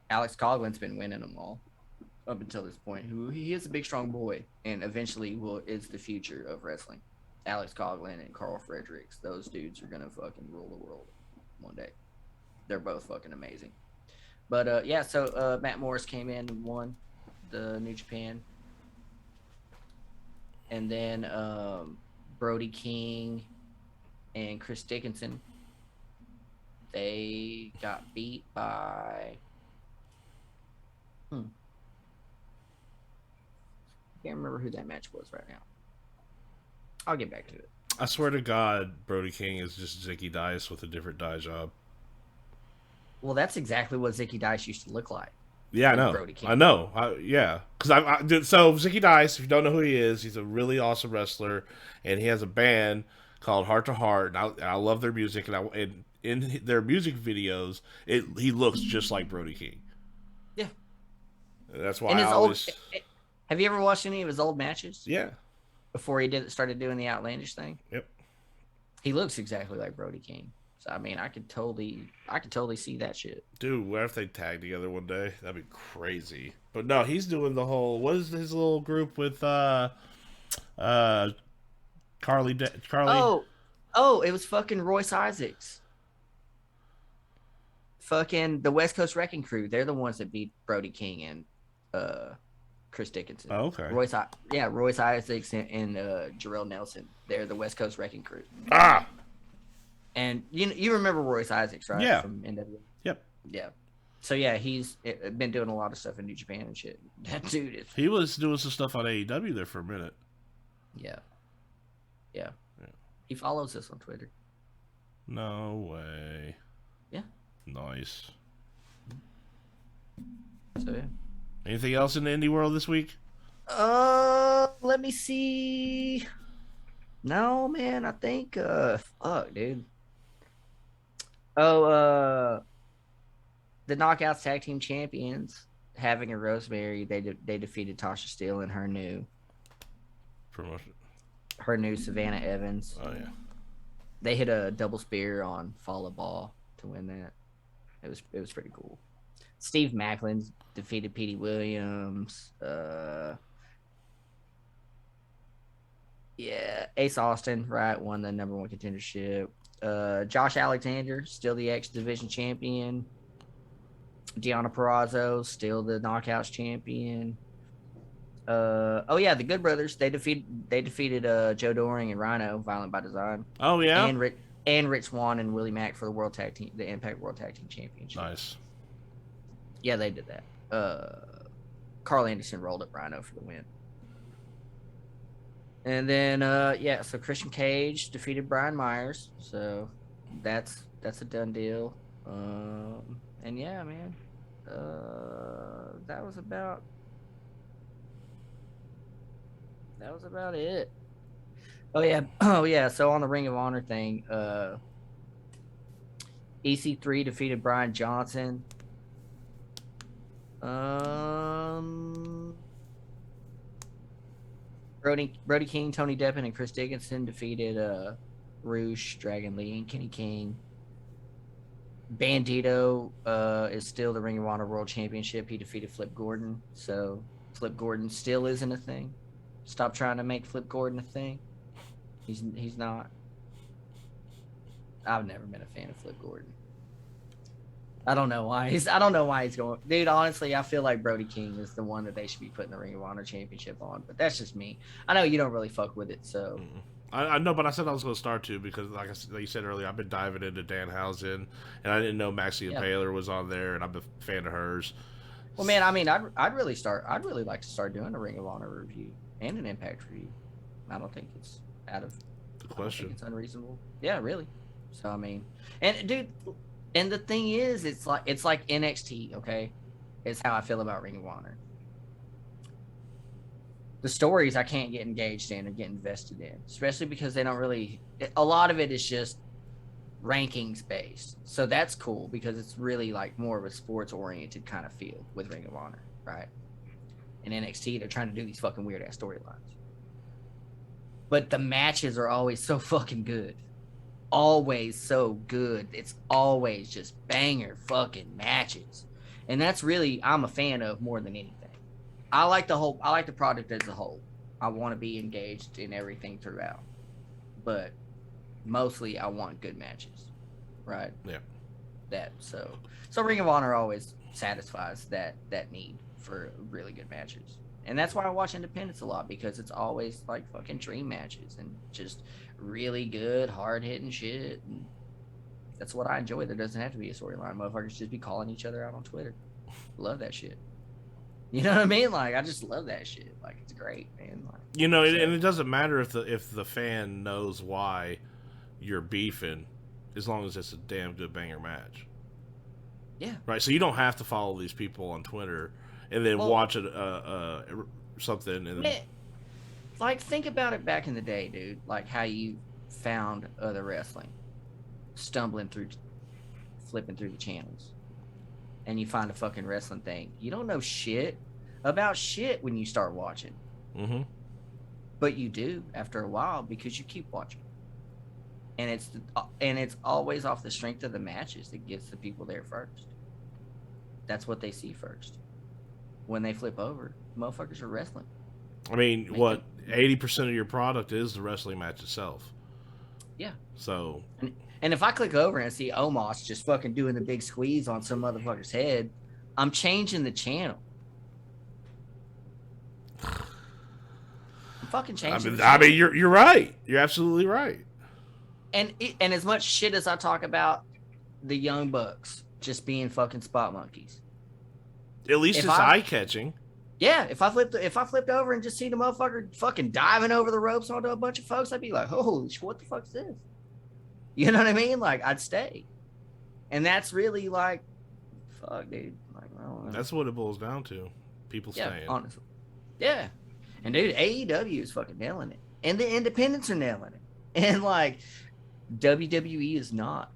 Alex Coughlin's been winning them all. up until this point. Who he is a big, strong boy, and eventually is the future of wrestling. Alex Coughlin and Carl Fredericks, those dudes are gonna fucking rule the world one day. They're both fucking amazing. But yeah, so Matt Morris came in and won the New Japan, and then Brody King and Chris Dickinson. They got beat by. I can't remember who that match was right now. I'll get back to it. I swear to God, Brody King is just Zicky Dice with a different dye job. Well, that's exactly what Zicky Dice used to look like. Yeah, I know. Brody King. I know. Yeah, because so Zicky Dice, if you don't know who he is, he's a really awesome wrestler, and he has a band called Heart to Heart, and I love their music, and in their music videos, he looks just like Brody King. Yeah, that's why I always. Have you ever watched any of his old matches? Yeah. Before he started doing the outlandish thing. Yep. He looks exactly like Brody King. So I mean, I could totally see that shit. Dude, what if they tag together one day? That'd be crazy. But no, he's doing the whole. What is his little group with Carly? Oh, it was fucking Royce Isaacs. Fucking the West Coast Wrecking Crew. They're the ones that beat Brody King and Chris Dickinson. Oh, okay. Royce Isaacs and Jarrell Nelson. They're the West Coast Wrecking Crew. Ah. And you remember Royce Isaacs, right? Yeah. From NWA. Yep. Yeah. So yeah, he's been doing a lot of stuff in New Japan and shit. That dude is. He was doing some stuff on AEW there for a minute. Yeah. Yeah. He follows us on Twitter. No way. Yeah. Nice. So yeah. Anything else in the indie world this week? Let me see. No, man, I think fuck, dude. Oh, the Knockouts Tag Team Champions, Having a Rosemary, they defeated Tasha Steele and her new promotion. Her new Savannah Evans. Oh yeah. They hit a double spear on Fall Ball to win that. It was pretty cool. Steve Macklin defeated Petey Williams. Yeah, Ace Austin, right, won the number 1 contendership. Josh Alexander, still the X Division champion. Deonna Purrazzo, still the Knockouts champion. Oh yeah, the Good Brothers, they defeated Joe Doring and Rhino, Violent by Design. Oh yeah. And Rich Swann and Willie Mack for the World Tag Team, the Impact World Tag Team Championship. Nice. Yeah, they did that. Carl Anderson rolled up Rhino for the win. And then yeah, so Christian Cage defeated Brian Myers, so that's a done deal. And yeah, man, that was about it. Oh yeah. So on the Ring of Honor thing, EC3 defeated Brian Johnson. Brody King, Tony Deppen, and Chris Dickinson defeated Rouge, Dragon Lee, and Kenny King. Bandito is still the Ring of Honor World Championship. He defeated Flip Gordon, so Flip Gordon still isn't a thing. Stop trying to make Flip Gordon a thing. He's not. I've never been a fan of Flip Gordon. I don't know why he's going. Dude, honestly, I feel like Brody King is the one that they should be putting the Ring of Honor Championship on, but that's just me. I know you don't really fuck with it, so. I know, but I said I was going to start to because, like you said earlier, I've been diving into Danhausen, and I didn't know Maxie Impaler was on there, and I'm a fan of hers. Well, man, I mean, I'd really like to start doing a Ring of Honor review and an Impact review. I don't think it's out of the question. It's unreasonable. Yeah, really. So I mean, and dude. And the thing is, it's like NXT, okay? It's how I feel about Ring of Honor. The stories I can't get engaged in or get invested in, especially because they don't really. A lot of it is just rankings based, so that's cool because it's really like more of a sports oriented kind of feel with Ring of Honor, right? In NXT, they're trying to do these fucking weird ass storylines, but the matches are always so fucking good. Always so good. It's always just banger fucking matches, and that's really I'm a fan of more than anything. I like the product as a whole. I want to be engaged in everything throughout, but mostly I want good matches, right? Yeah. So Ring of Honor always satisfies that need for really good matches. And that's why I watch Independence a lot, because it's always like fucking dream matches and just really good, hard hitting shit. And that's what I enjoy. There doesn't have to be a storyline. Motherfuckers just be calling each other out on Twitter. Love that shit. You know what I mean? Like, I just love that shit. Like, it's great, man. Like, You know, and it doesn't matter if the fan knows why you're beefing, as long as it's a damn good banger match. yeah. Right. So you don't have to follow these people on Twitter and then watch something and then. Man, like, think about it back in the day, dude. Like, how you found other wrestling, flipping through the channels, and you find a fucking wrestling thing. You don't know shit about shit when you start watching, but you do after a while because you keep watching, and it's always off the strength of the matches that gets the people there first. That's what they see first. When they flip over, motherfuckers are wrestling. I mean, 80% of your product is the wrestling match itself. Yeah. So. And if I click over and see Omos just fucking doing the big squeeze on some motherfucker's head, I'm changing the channel. I'm fucking changing. I mean, you're right. You're absolutely right. And as much shit as I talk about the Young Bucks just being fucking spot monkeys, at least it's eye catching. Yeah, if I flipped over and just seen the motherfucker fucking diving over the ropes onto a bunch of folks, I'd be like, holy shit, what the fuck is this? You know what I mean? Like, I'd stay. And that's really like, fuck, dude. Like, I don't know. That's what it boils down to. People staying. Honestly. Yeah. And dude, AEW is fucking nailing it. And the independents are nailing it. And like, WWE is not.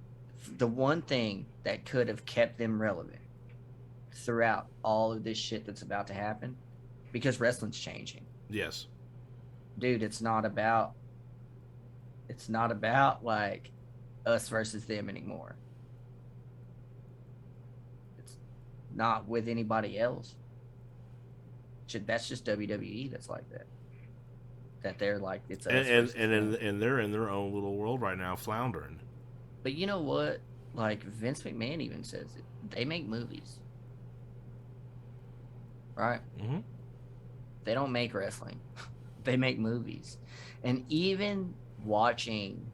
The one thing that could have kept them relevant throughout all of this shit that's about to happen, because wrestling's changing. Yes. Dude, it's not about like us versus them anymore. It's not with anybody else. That's just WWE that's like that. That they're like, it's us and they're in their own little world right now, floundering. But you know what? Like, Vince McMahon even says it. They make movies. Right? Mm-hmm. They don't make wrestling. They make movies. And even watching,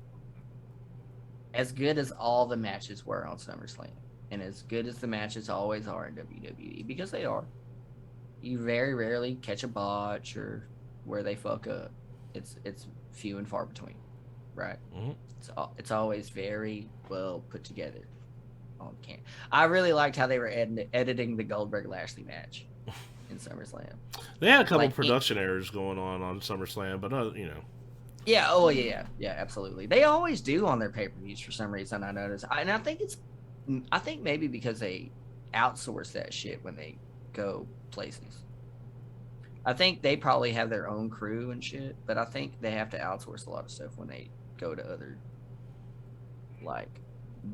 as good as all the matches were on SummerSlam, and as good as the matches always are in WWE, because they are, you very rarely catch a botch or where they fuck up. It's few and far between, right? Mm-hmm. It's always very well put together. I really liked how they were editing the Goldberg Lashley match in SummerSlam. They had a couple production errors going on SummerSlam, but you know. Yeah. Oh yeah. Absolutely. They always do on their pay-per-views for some reason. I noticed, and I think maybe because they outsource that shit when they go places. I think they probably have their own crew and shit, but I think they have to outsource a lot of stuff when they go to other like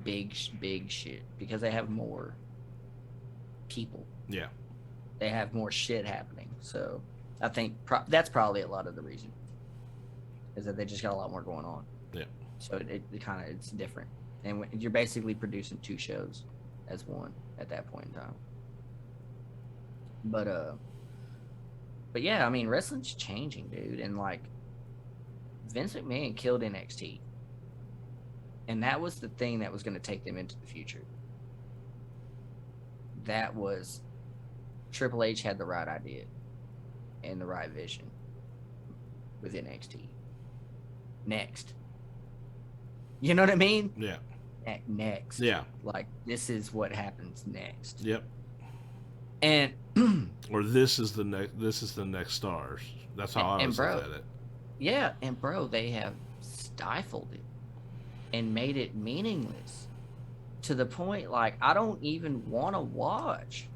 big shit, because they have more people. Yeah. They have more shit happening. So I think that's probably a lot of the reason, is that they just got a lot more going on. Yeah. So it's different. And you're basically producing two shows as one at that point in time. But yeah, I mean, wrestling's changing, dude. And like, Vince McMahon killed NXT. And that was the thing that was going to take them into the future. That was, Triple H had the right idea and the right vision with NXT. Next. You know what I mean? Yeah. Next. Yeah. Like, this is what happens next. Yep. And or this is the next stars. That's how I was looking at it. Yeah, and bro, they have stifled it and made it meaningless to the point like I don't even want to watch.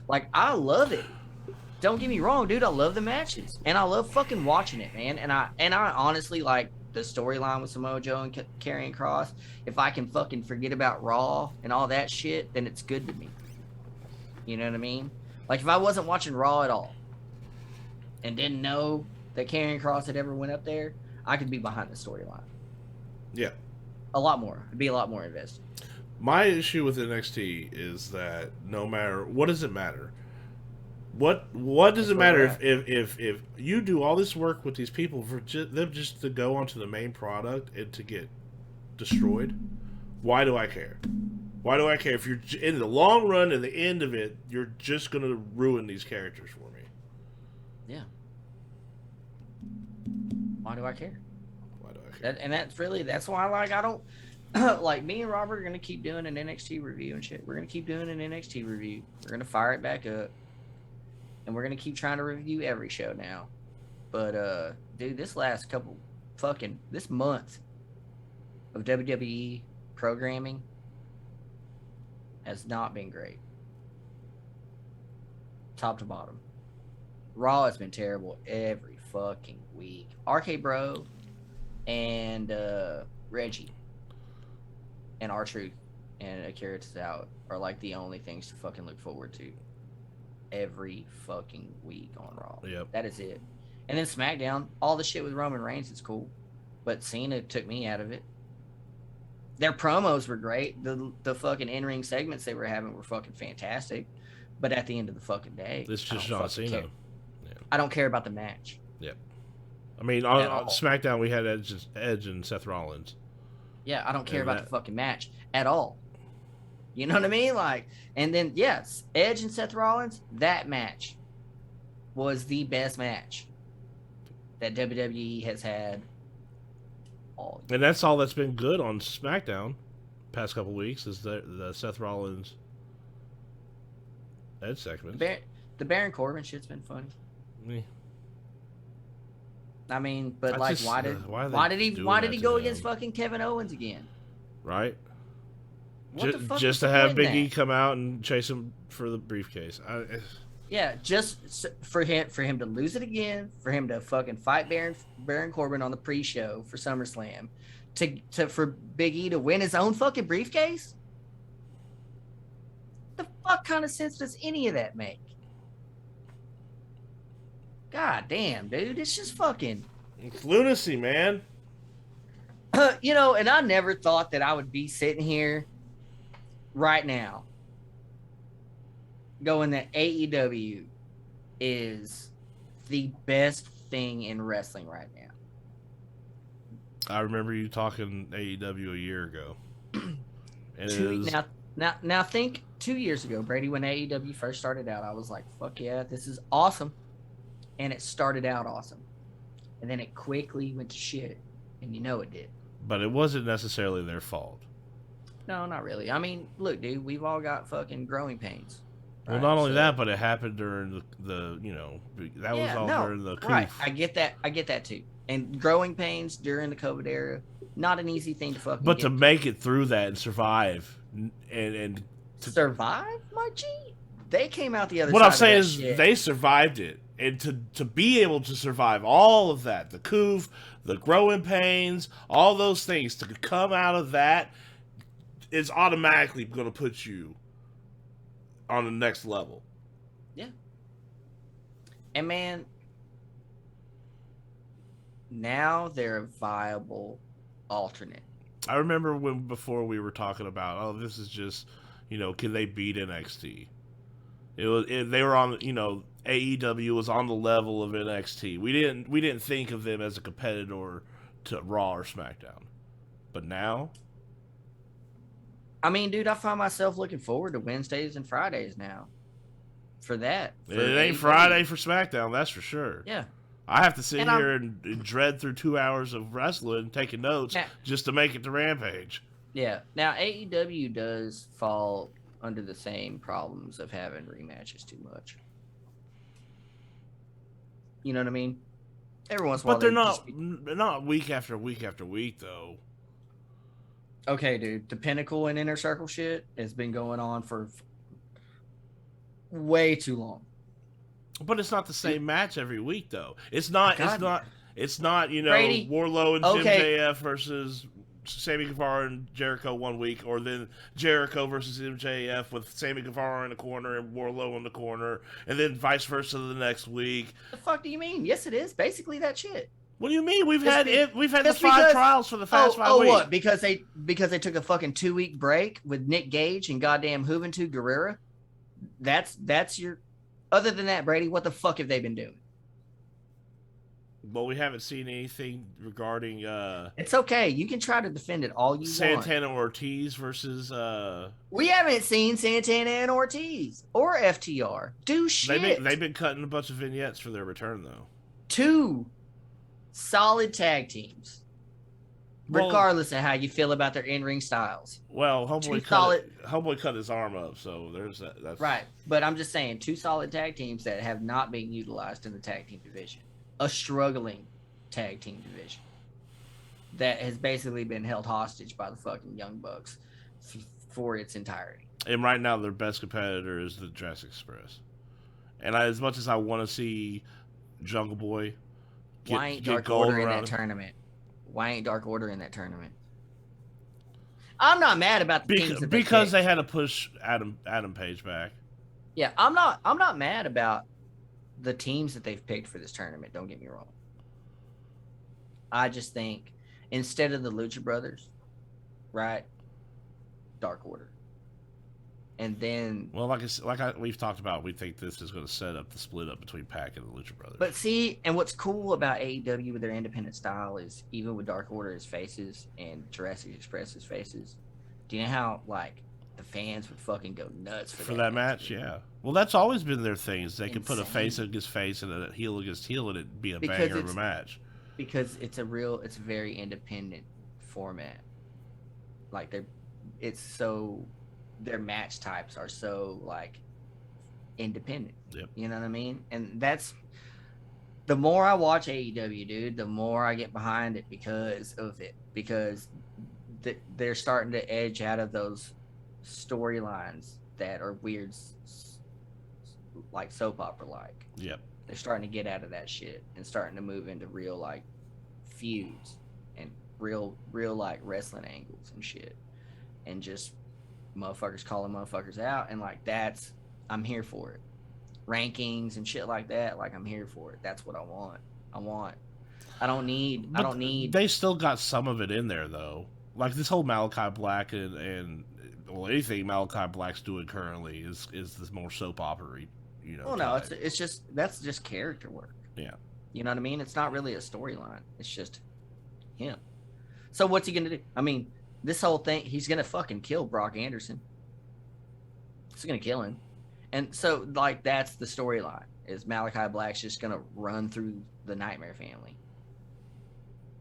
Like, I love it. Don't get me wrong, dude. I love the matches and I love fucking watching it, man. And I honestly like the storyline with Samoa Joe and Karrion Kross. If I can fucking forget about Raw and all that shit, then it's good to me. You know what I mean? Like, if I wasn't watching Raw at all and didn't know that Karrion Kross had ever went up there, I could be behind the storyline. Yeah. A lot more. I'd be a lot more invested. My issue with NXT is that no matter what does it matter? What does it matter if you do all this work with these people for them just to go onto the main product and to get destroyed? Why do I care? Why do I care if you're in the long run and the end of it, you're just going to ruin these characters for me? Yeah. Why do I care? Why do I care? That's why I don't like me and Robert are going to keep doing an NXT review and shit. We're going to keep doing an NXT review. We're going to fire it back up. And we're going to keep trying to review every show now. But, dude, this month of WWE programming has not been great. Top to bottom. Raw has been terrible every fucking week. RK Bro and Reggie and R-Truth and Akira Tozawa are like the only things to fucking look forward to every fucking week on Raw. Yep. That is it. And then SmackDown, all the shit with Roman Reigns is cool, but Cena took me out of it. Their promos were great. The fucking in-ring segments they were having were fucking fantastic. But at the end of the fucking day, It's just John Cena. Yeah. I don't care about the match. Yep. I mean, on SmackDown we had Edge and Seth Rollins. Yeah, I don't care about the fucking match at all. You know what I mean? Like, and then yes, Edge and Seth Rollins, that match was the best match that WWE has had all year. And that's all that's been good on SmackDown past couple weeks is the Seth Rollins Edge segment. The Baron Corbin shit's been funny. Yeah. I mean, but why did he go against fucking Kevin Owens again? Right. What the fuck just to have Big E come out and chase him for the briefcase. Yeah, just for him to lose it again, for him to fucking fight Baron Corbin on the pre-show for SummerSlam, for Big E to win his own fucking briefcase. The fuck kind of sense does any of that make? God damn, dude, it's just fucking. It's lunacy, man. And I never thought that I would be sitting here right now going that AEW is the best thing in wrestling right now. I remember you talking AEW a year ago. And now think 2 years ago, Brady, when AEW first started out, I was like, fuck yeah, this is awesome. And it started out awesome. And then it quickly went to shit. And you know it did. But it wasn't necessarily their fault. No, not really. I mean, look, dude, we've all got fucking growing pains. Right? Well, not only that, but it happened during the during the coup. Right. I get that too. And growing pains during the COVID era, not an easy thing to fucking But to make it through that and survive and survive, my G? They came out the other side. What I'm saying is shit. They survived it. And to be able to survive all of that, the coup, the growing pains, all those things, to come out of that is automatically going to put you on the next level. Yeah. And man, now they're a viable alternate. I remember before we were talking about, this is just, can they beat NXT? They were on, AEW was on the level of NXT. We didn't think of them as a competitor to Raw or SmackDown. But now, I mean, dude, I find myself looking forward to Wednesdays and Fridays now. For that. It ain't Friday for SmackDown, that's for sure. Yeah. I have to sit here and dread through 2 hours of wrestling, taking notes, just to make it to Rampage. Yeah. Now, AEW does fall under the same problems of having rematches too much. You know what I mean? Every once in a while. But they're not week after week after week, though. Okay, dude. The Pinnacle and Inner Circle shit has been going on for way too long. But it's not the same match every week, though. It's not. God. It's not. Brady, Warlow and MJF versus Sammy Guevara and Jericho one week, or then Jericho versus MJF with Sammy Guevara in the corner and Wardlow in the corner, and then vice versa the next week. The fuck do you mean? Yes, it is basically that shit. What do you mean? We've had the Just 5 trials for the past 5 weeks. What? Because they took a fucking 2-week break with Nick Gage and goddamn Juventud Guerrera. That's your. Other than that, Brady, what the fuck have they been doing? Well, we haven't seen anything regarding. It's okay. You can try to defend it all you want. Santana Ortiz versus. We haven't seen Santana and Ortiz or FTR do shit. They've been cutting a bunch of vignettes for their return, though. 2 solid tag teams, regardless of how you feel about their in-ring styles. Well, Homeboy cut his arm up, so there's that. That's right. But I'm just saying, 2 solid tag teams that have not been utilized in the tag team division. A struggling tag team division that has basically been held hostage by the fucking Young Bucks for its entirety. And right now, their best competitor is the Jurassic Express. And as much as I want to see Jungle Boy, why ain't Dark Order in that tournament? Why ain't Dark Order in that tournament? I'm not mad about the teams that because they had to push Adam Page back. Yeah, I'm not mad about the teams that they've picked for this tournament. Don't get me wrong. I just think instead of the Lucha Brothers, right? Dark Order. And then, well, we've talked about, we think this is going to set up the split up between Pac and the Lucha Brothers. But see, and what's cool about AEW with their independent style is even with Dark Order as faces and Jurassic Express as faces, do you know how like the fans would fucking go nuts for that match? Yeah. Well, that's always been their thing. Is they could put a face against face and a heel against heel, and it'd be a banger of a match. Because it's a very independent format. Like their match types are so like independent. Yep. You know what I mean? And that's the more I watch AEW, dude, the more I get behind it because of it. Because they're starting to edge out of those storylines that are weird, like soap opera like. Yep. They're starting to get out of that shit and starting to move into real like feuds and real like wrestling angles and shit. And just motherfuckers calling motherfuckers out, and like I'm here for it. Rankings and shit like that, like I'm here for it. That's what I want. I don't need. They still got some of it in there though. Like this whole Malachi Black and well, anything Malachi Black's doing currently is this more soap opera-y, you know. Well, no, it's just that's just character work. Yeah. You know what I mean? It's not really a storyline. It's just him. So what's he gonna do? I mean, this whole thing, he's gonna fucking kill Brock Anderson. He's gonna kill him. And so, like, that's the storyline, is Malachi Black's just gonna run through the Nightmare family.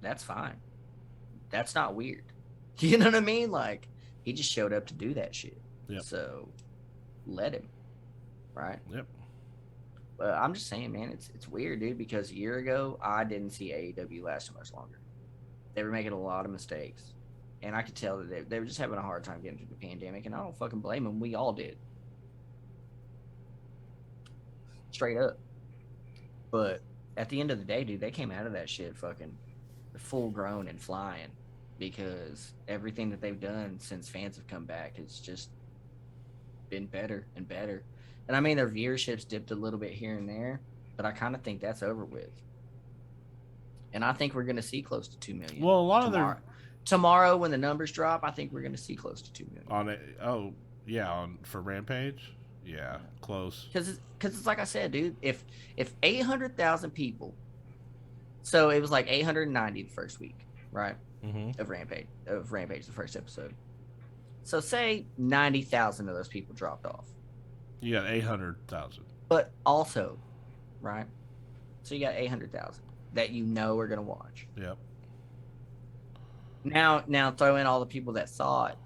That's fine. That's not weird. You know what I mean? Like, he just showed up to do that shit. Yep. So, let him. Right? Yep. But I'm just saying, man, it's weird, dude, because a year ago, I didn't see AEW last much longer. They were making a lot of mistakes. And I could tell that they were just having a hard time getting through the pandemic, and I don't fucking blame them. We all did. Straight up. But at the end of the day, dude, they came out of that shit fucking full grown and flying, because everything that they've done since fans have come back has just been better and better. And I mean, their viewership's dipped a little bit here and there, but I kind of think that's over with. And I think we're going to see close to 2 million. Well, a lot of tomorrow when the numbers drop, I think we're going to see close to 2 million. On it, for Rampage, yeah, close. Because it's like I said, dude. If 800,000 people, so it was like 890 the first week, right? Mm-hmm. Of Rampage, the first episode. So say 90,000 of those people dropped off. You got 800,000. But also, right? So you got 800,000 that you know are going to watch. Yep. Now throw in all the people that thought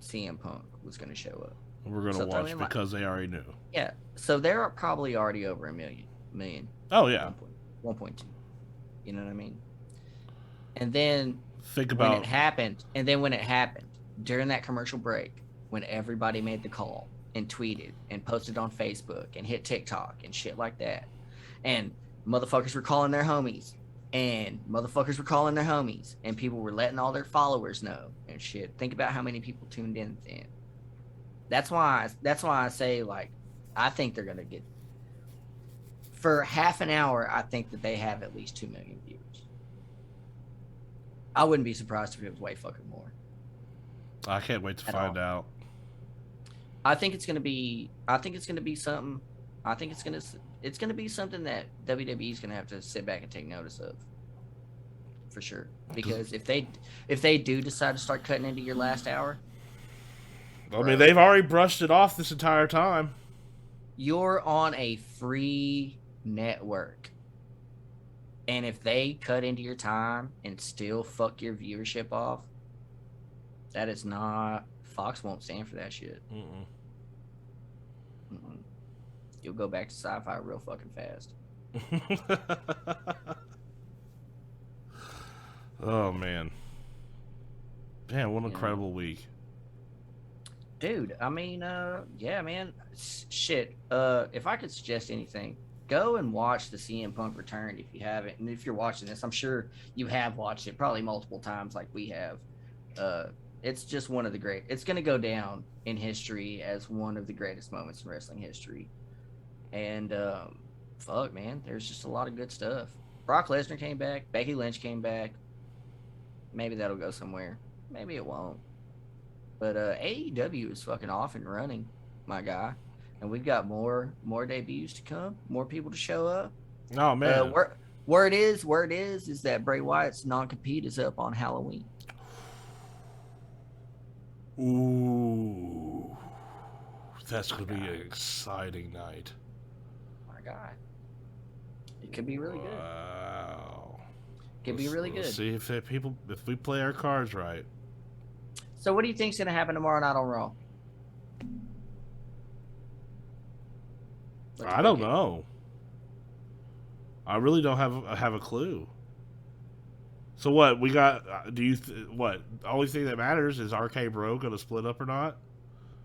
CM Punk was going to show up. We're going to watch because they already knew. Yeah. So they're probably already over a million. Oh, yeah. 1.2. You know what I mean? And then think about when it happened, during that commercial break, when everybody made the call and tweeted and posted on Facebook and hit TikTok and shit like that, and motherfuckers were calling their homies and motherfuckers were calling their homies, and people were letting all their followers know and shit. Think about how many people tuned in then. That's why I say, like, I think they're gonna get, for half an hour, I think that they have at least 2 million viewers. I wouldn't be surprised if it was way fucking more. I can't wait to find out. I think it's gonna be something. I think it's gonna be something that WWE is gonna have to sit back and take notice of, for sure. Because if they do decide to start cutting into your last hour, I mean, they've already brushed it off this entire time. You're on a free network, and if they cut into your time and still fuck your viewership off, that is not. Fox won't stand for that shit. Mm-mm. You'll go back to sci-fi real fucking fast. Oh man, what an incredible week, dude. I mean, yeah, man. Shit. If I could suggest anything, go and watch the CM Punk return if you haven't, and if you're watching this, I'm sure you have watched it probably multiple times, like we have. It's just one of the great. It's gonna go down in history as one of the greatest moments in wrestling history. And fuck, man, there's just a lot of good stuff. Brock Lesnar came back. Becky Lynch came back. Maybe that'll go somewhere. Maybe it won't. But AEW is fucking off and running, my guy. And we've got more debuts to come. More people to show up. Oh man. Where it is that Bray Wyatt's non-compete is up on Halloween. Ooh, that's gonna be an exciting night. My God, it could be really good. Wow, could be really good. See if we play our cards right. So, what do you think's gonna happen tomorrow night on Raw? I don't know. I really don't have a clue. So what we got? What? The only thing that matters is RK Bro going to split up or not?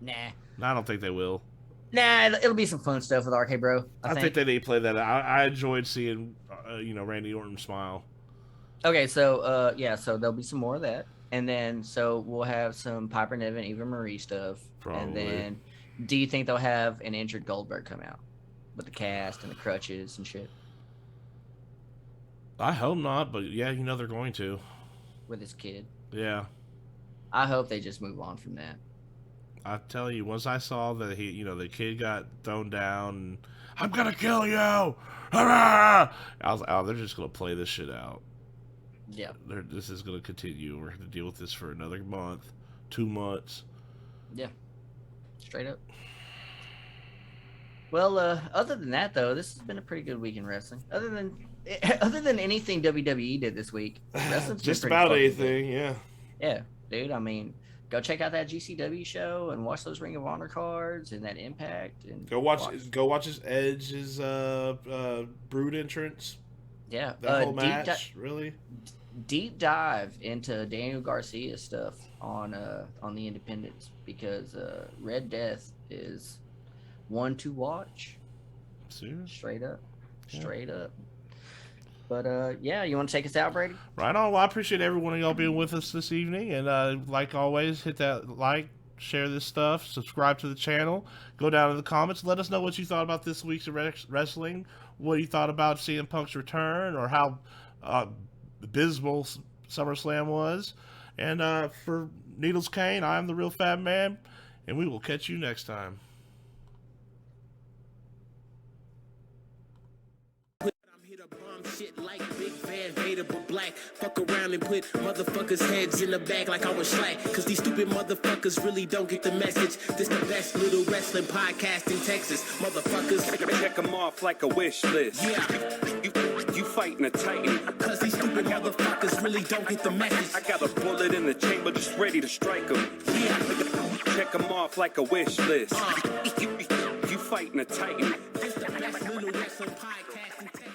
Nah, I don't think they will. Nah, it'll be some fun stuff with RK Bro. I think they need to play that. I enjoyed seeing, Randy Orton smile. Okay, so so there'll be some more of that, and then so we'll have some Piper Niven, Eva Marie stuff, Probably. And then, do you think they'll have an injured Goldberg come out with the cast and the crutches and shit? I hope not, but yeah, they're going to. With his kid. Yeah. I hope they just move on from that. I tell you, once I saw that the kid got thrown down, and, I'm gonna kill you! I was like, oh, they're just gonna play this shit out. Yeah. This is gonna continue. We're gonna deal with this for another month, 2 months. Yeah. Straight up. Well, other than that, though, this has been a pretty good week in wrestling. Other than anything WWE did this week, wrestling's just been pretty about anything. Good. Yeah. Yeah, dude. I mean, go check out that GCW show and watch those Ring of Honor cards and that Impact and go watch his Edge's Brood entrance. Yeah, that whole match really. Deep dive into Daniel Garcia stuff on the Independents, because Red Death is one to watch. Seriously? Straight up. But you want to take us out, Brady? Right on. Well, I appreciate every one of y'all being with us this evening, and like always, hit that like, share this stuff, subscribe to the channel, go down in the comments, let us know what you thought about this week's wrestling, what you thought about CM Punk's return, or how abysmal SummerSlam was. And for Needles Kane, I am the Real Fat Man, and we will catch you next time. Shit like Big Van Vader but black. Fuck around and put motherfuckers' heads in the bag like I was slack. Cause these stupid motherfuckers really don't get the message. This the best little wrestling podcast in Texas. Motherfuckers Check them off like a wish list. Yeah. You fighting a titan. Cause these stupid motherfuckers really don't get the message. I got a bullet in the chamber just ready to strike them. Yeah. Check them off like a wish list. You fighting a titan. This the best little wrestling podcast in Texas.